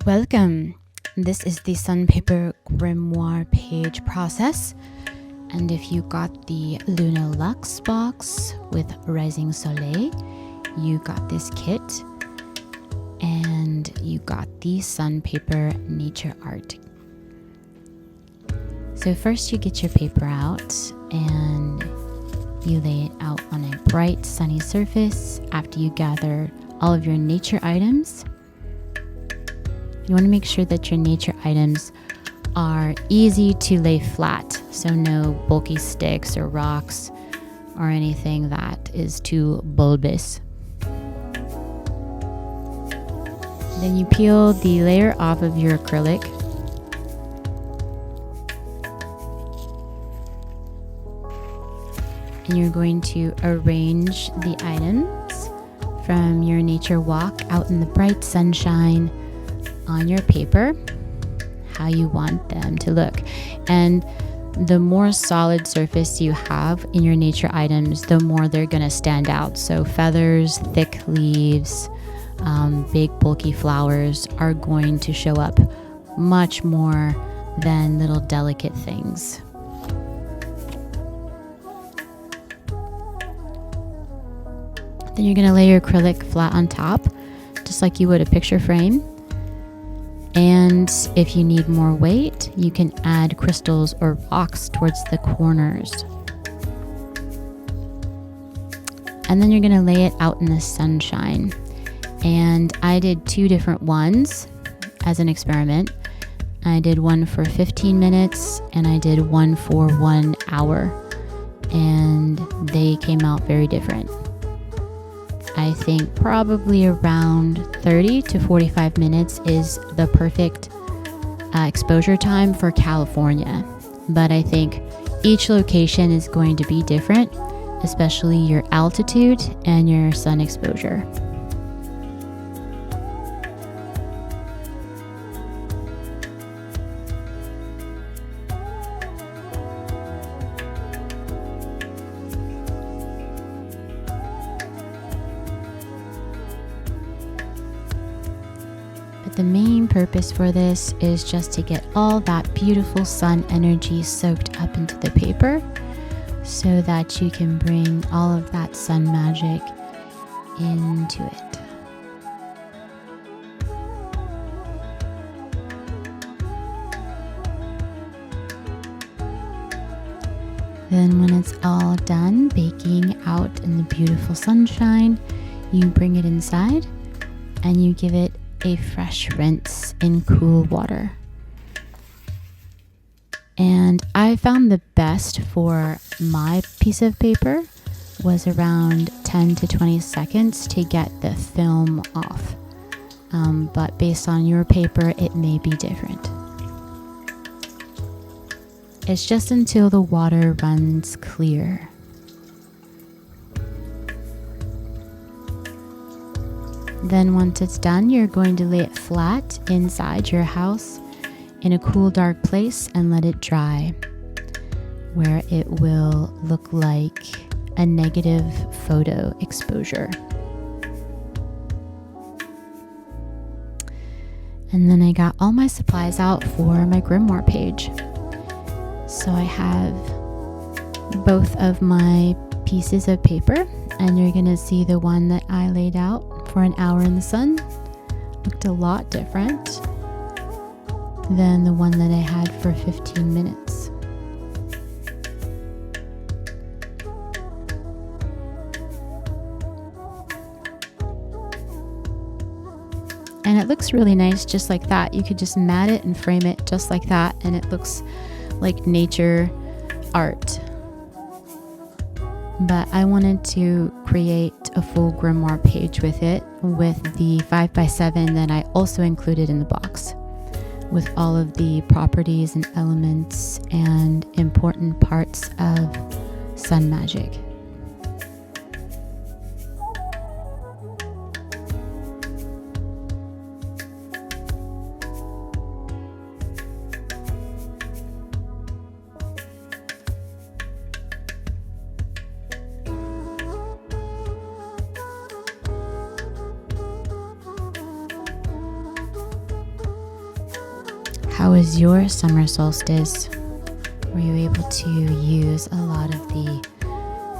Welcome. This is the Sunpaper Grimoire page process. And if you got the LunaLux box with Rising Soleil, you got this kit. And you got the Sunpaper Nature Art. So first you get your paper out and you lay it out on a bright sunny surface after you gather all of your nature items. You want to make sure that your nature items are easy to lay flat, so no bulky sticks or rocks or anything that is too bulbous. Then you peel the layer off of your acrylic. And you're going to arrange the items from your nature walk out in the bright sunshine on your paper, how you want them to look. And the more solid surface you have in your nature items, the more they're going to stand out. So feathers, thick leaves, big bulky flowers are going to show up much more than little delicate things. Then you're going to lay your acrylic flat on top, just like you would a picture frame. And if you need more weight, you can add crystals or rocks towards the corners. And then you're going to lay it out in the sunshine. And I did 2 different ones as an experiment. I did one for 15 minutes and I did one for 1 hour. And they came out very different. I think probably around 30 to 45 minutes is the perfect exposure time for California. But I think each location is going to be different, especially your altitude and your sun exposure. The main purpose for this is just to get all that beautiful sun energy soaked up into the paper so that you can bring all of that sun magic into it. Then when it's all done baking out in the beautiful sunshine, you bring it inside and you give it a fresh rinse in cool water. And I found the best for my piece of paper was around 10 to 20 seconds to get the film off. But based on your paper, it may be different. It's just until the water runs clear. Then once it's done, you're going to lay it flat inside your house in a cool, dark place and let it dry, where it will look like a negative photo exposure. And then I got all my supplies out for my Grimoire page. So I have both of my pieces of paper, and you're gonna see the one that I laid out for an hour in the sun looked a lot different than the one that I had for 15 minutes. And it looks really nice just like that. You could just mat it and frame it just like that, and it looks like nature art. But I wanted to create a full Grimoire page with it, with the 5x7 that I also included in the box, with all of the properties and elements and important parts of sun magic. How was your summer solstice? Were you able to use a lot of the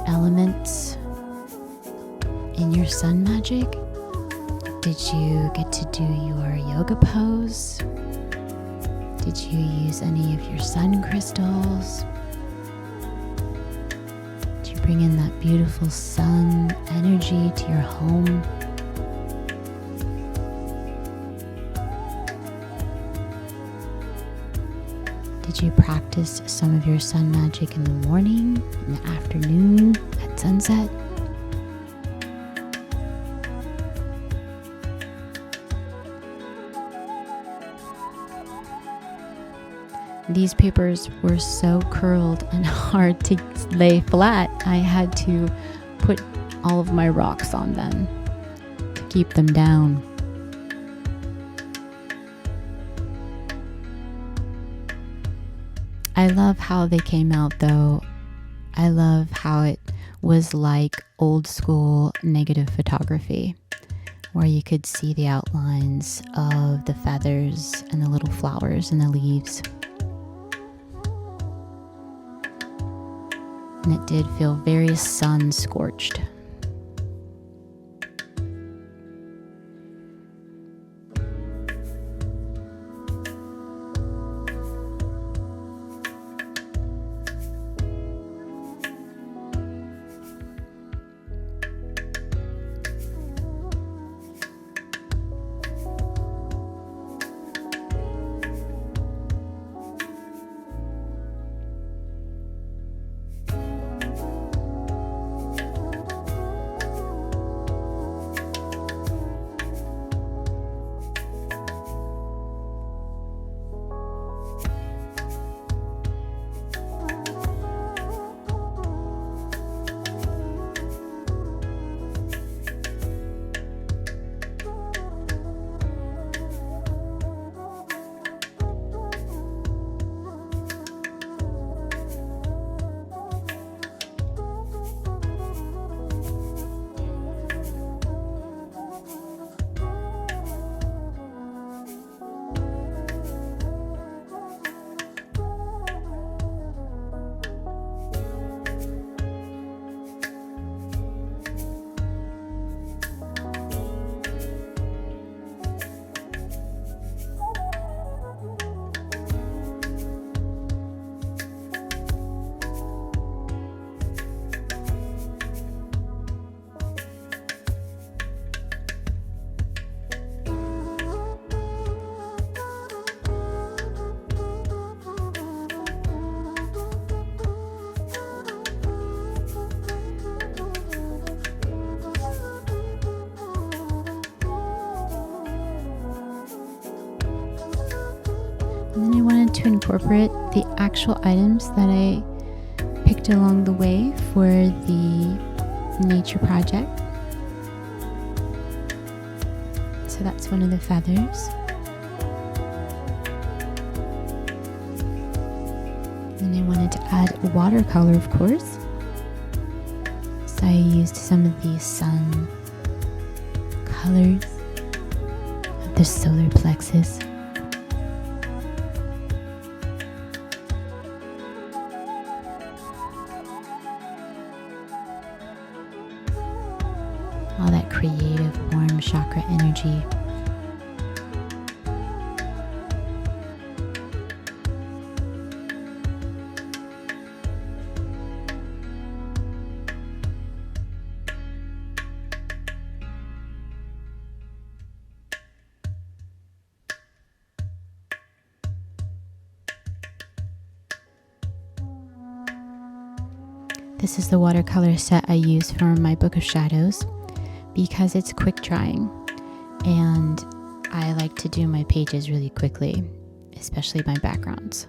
elements in your sun magic? Did you get to do your yoga pose? Did you use any of your sun crystals? Did you bring in that beautiful sun energy to your home? Did you practice some of your sun magic in the morning, in the afternoon, at sunset? These papers were so curled and hard to lay flat, I had to put all of my rocks on them to keep them down. I love how they came out though. I love how it was like old school negative photography, where you could see the outlines of the feathers and the little flowers and the leaves. And it did feel very sun scorched. And then I wanted to incorporate the actual items that I picked along the way for the nature project. So that's one of the feathers. And I wanted to add watercolor, of course. So I used some of the sun colors of the solar plexus. All that creative, warm chakra energy. This is the watercolor set I use for my Book of Shadows because it's quick drying and I like to do my pages really quickly, especially my backgrounds.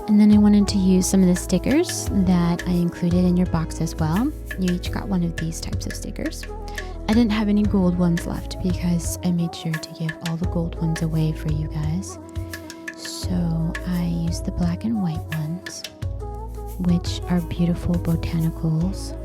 And then I wanted to use some of the stickers that I included in your box as well. You each got one of these types of stickers. I didn't have any gold ones left because I made sure to give all the gold ones away for you guys. So I used the black and white ones, which are beautiful botanicals.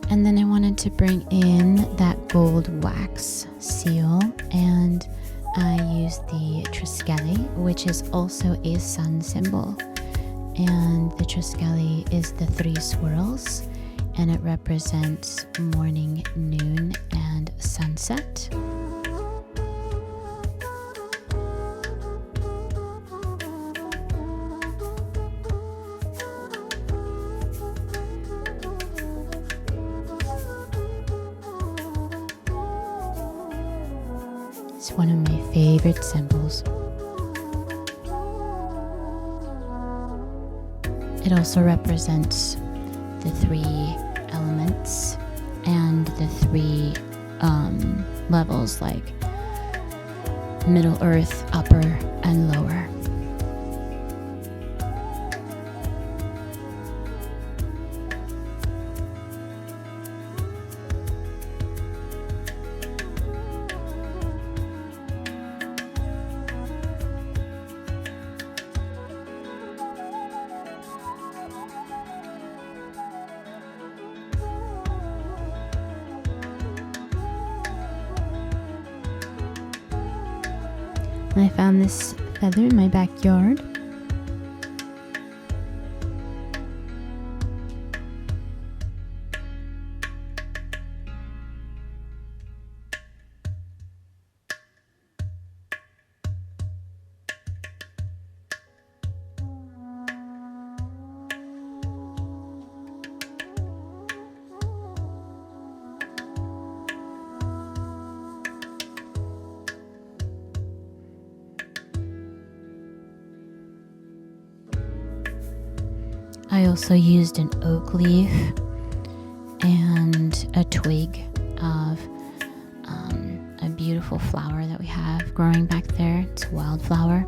And then I wanted to bring in that gold wax seal, and I used the Triskele, which is also a sun symbol. And the Triskele is the 3 swirls, and it represents morning, noon, and sunset. It's one of my favorite symbols. It also represents the 3 elements and the 3 levels, like Middle Earth, Upper, and Lower. I found this feather in my backyard. I also used an oak leaf and a twig of a beautiful flower that we have growing back there. It's a wildflower.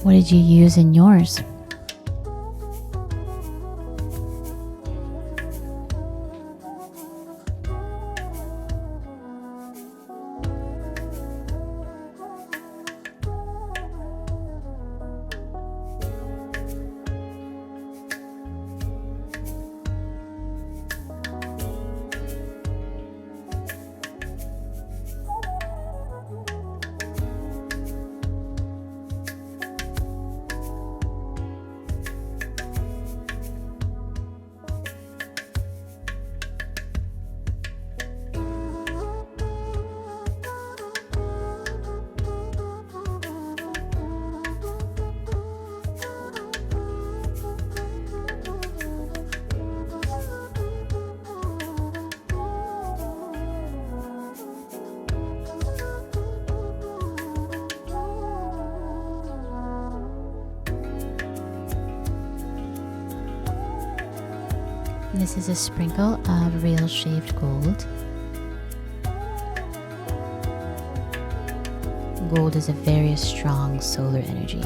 What did you use in yours? This is a sprinkle of real shaved gold. Gold is a very strong solar energy.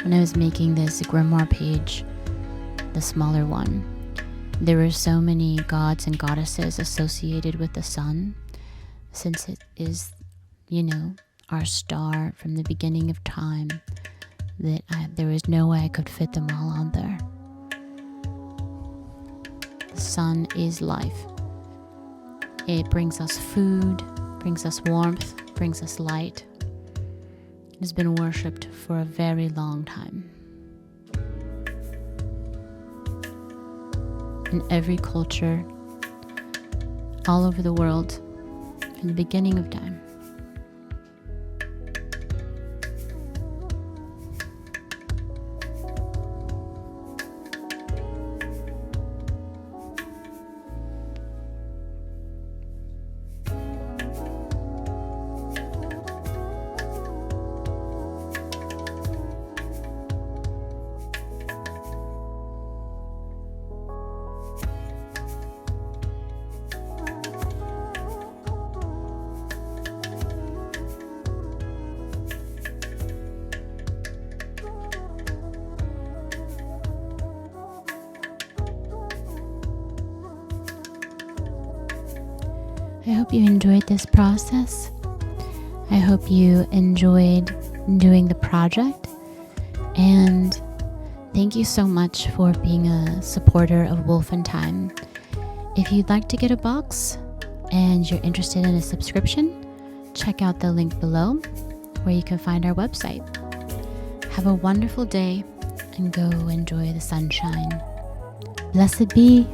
when I was making this Grimoire page, the smaller one, there were so many gods and goddesses associated with the sun, since it is, our star from the beginning of time, that there was no way I could fit them all on there. The sun is life. It brings us food, brings us warmth, brings us light. It has been worshipped for a very long time. In every culture, all over the world, from the beginning of time. I hope you enjoyed this process. I hope you enjoyed doing the project. And thank you so much for being a supporter of Wolf and Thyme. If you'd like to get a box and you're interested in a subscription, check out the link below where you can find our website. Have a wonderful day and go enjoy the sunshine. Blessed be.